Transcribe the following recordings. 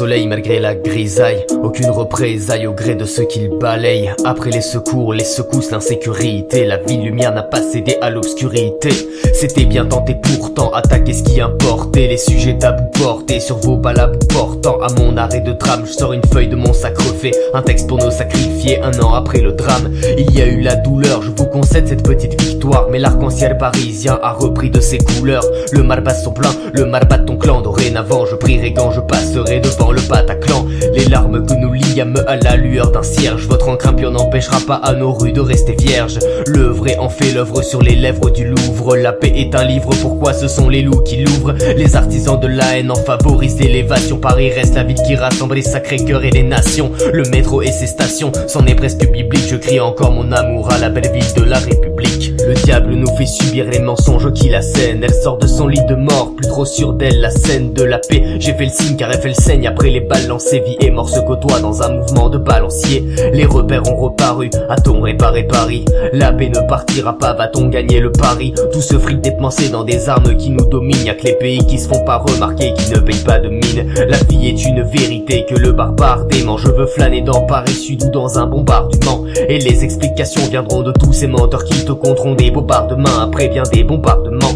soleil malgré la grisaille. Aucune représaille au gré de ceux qui le balayent. Après les secours, les secousses, l'insécurité, la ville lumière n'a pas cédé à l'obscurité. C'était bien tenté pourtant, attaquer ce qui importait. Les sujets tabous portés sur vos balabous portant. À mon arrêt de drame, je sors une feuille de mon sacre fait. Un texte pour nos sacrifiés, un an après le drame. Il y a eu la douleur, je vous concède cette petite victoire. Mais l'arc-en-ciel parisien a repris de ses couleurs. Le Malbas sont pleins, le Malbas de ton clan. Dorénavant je prierai quand je passerai devant le Bataclan. Les larmes que nous liâmes à la lueur d'un cierge. Votre encre impure n'empêchera pas à nos rues de rester vierges. Le vrai en fait l'œuvre sur les lèvres du Louvre. La paix est un livre, pourquoi ce sont les loups qui l'ouvrent? Les artisans de la haine en favorisent l'élévation. Paris reste la ville qui rassemble les sacrés cœurs et les nations. Le métro et ses stations, c'en est presque biblique. Je crie encore mon amour à la belle ville de la République. Le diable nous fait subir les mensonges qu'il assène. Elle sort de son lit de mort, plus trop sûre d'elle. La scène de la paix, j'ai fait le signe car elle fait le saigne. Après les balles lancées, vie et mort se côtoient dans un mouvement de balancier. Les repères ont reparu, a-t-on réparé Paris? La paix ne partira pas, va-t-on gagner le pari? Tout ce fric dépensé dans des armes qui nous dominent. Y'a que les pays qui se font pas remarquer, qui ne payent pas de mine. La vie est une vérité que le barbare dément. Je veux flâner dans Paris Sud ou dans un bombardement. Et les explications viendront de tous ces menteurs qui te compteront des bombardements après bien des bombardements.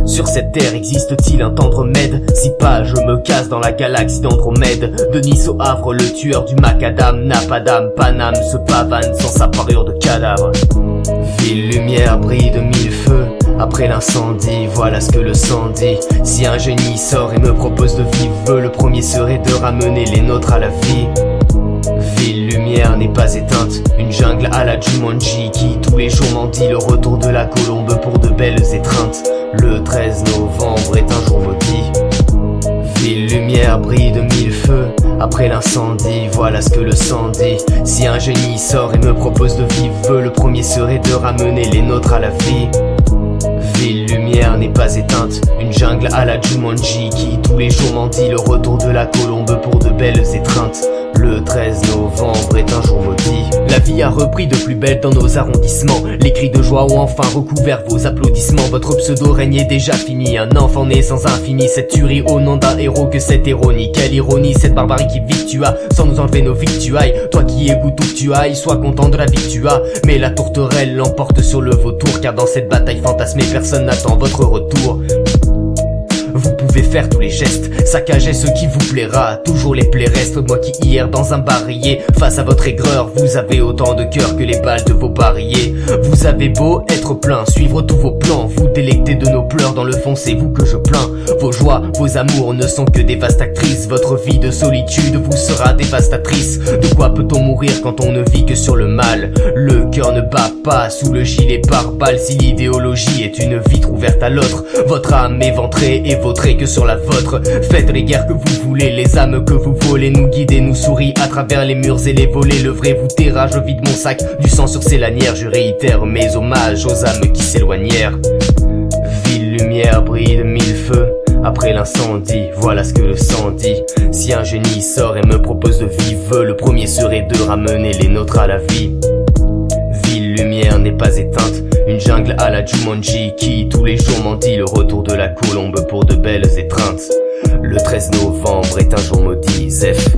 Sur cette terre existe-t-il un tendre Med? Si pas, je me casse dans la galaxie d'Andromède. De Nice au Havre, le tueur du macadam n'a pas d'âme, Paname se pavane sans sa parure de cadavre. Ville lumière brille de mille feux. Après l'incendie, voilà ce que le sang dit. Si un génie sort et me propose de vivre, le premier serait de ramener les nôtres à la vie. Ville lumière n'est pas éteinte, une jungle à la Jumanji qui tous les jours m'en dit le retour de la colombe pour de belles étreintes. Le 13 novembre est un jour maudit. Ville lumière brille de mille feux. Après l'incendie, voilà ce que le sang dit. Si un génie sort et me propose de vivre, le premier serait de ramener les nôtres à la vie. Ville lumière n'est pas éteinte, une jungle à la Jumanji qui tous les jours m'en dit le retour de la colombe pour de belles étreintes. Le 13 novembre est un jour maudit. La vie a repris de plus belle dans nos arrondissements. Les cris de joie ont enfin recouvert vos applaudissements. Votre pseudo-règne est déjà fini. Un enfant né sans infini. Cette tuerie au nom d'un héros, que cette ironie. Quelle ironie, cette barbarie qui vit que tu as, sans nous enlever nos victuailles. Toi qui écoutes où que tu ailles, sois content de la vie que tu as. Mais la tourterelle l'emporte sur le vautour, car dans cette bataille fantasmée, personne n'attend votre retour. Vous pouvez faire tous les gestes, saccager ce qui vous plaira. Toujours les plaies restent, moi qui hier dans un barillet. Face à votre aigreur, vous avez autant de cœur que les balles de vos barillet. Vous avez beau être plein, suivre tous vos plans, vous délecter de nos pleurs, dans le fond c'est vous que je plains. Vos joies, vos amours ne sont que dévastatrices. Votre vie de solitude vous sera dévastatrice. De quoi peut-on mourir quand on ne vit que sur le mal? Le cœur ne bat pas sous le gilet pare-balles. Si l'idéologie est une vitre ouverte à l'autre, votre âme éventrée et vautrée que sur la vôtre. Faites les guerres que vous voulez, les âmes que vous volez, nous guidez, nous sourit à travers les murs et les volets. Le vrai vous taira, je vide mon sac, du sang sur ses lanières. Je réitère mes hommages aux âmes qui s'éloignèrent. Ville lumière brille de mille feux. Après l'incendie, voilà ce que le sang dit. Si un génie sort et me propose de vivre, le premier serait de ramener les nôtres à la vie. Ville lumière n'est pas éteinte, une jungle à la Jumanji qui tous les jours m'en dit le retour de la colombe pour de belles étreintes. Le 13 novembre est un jour maudit, Zef.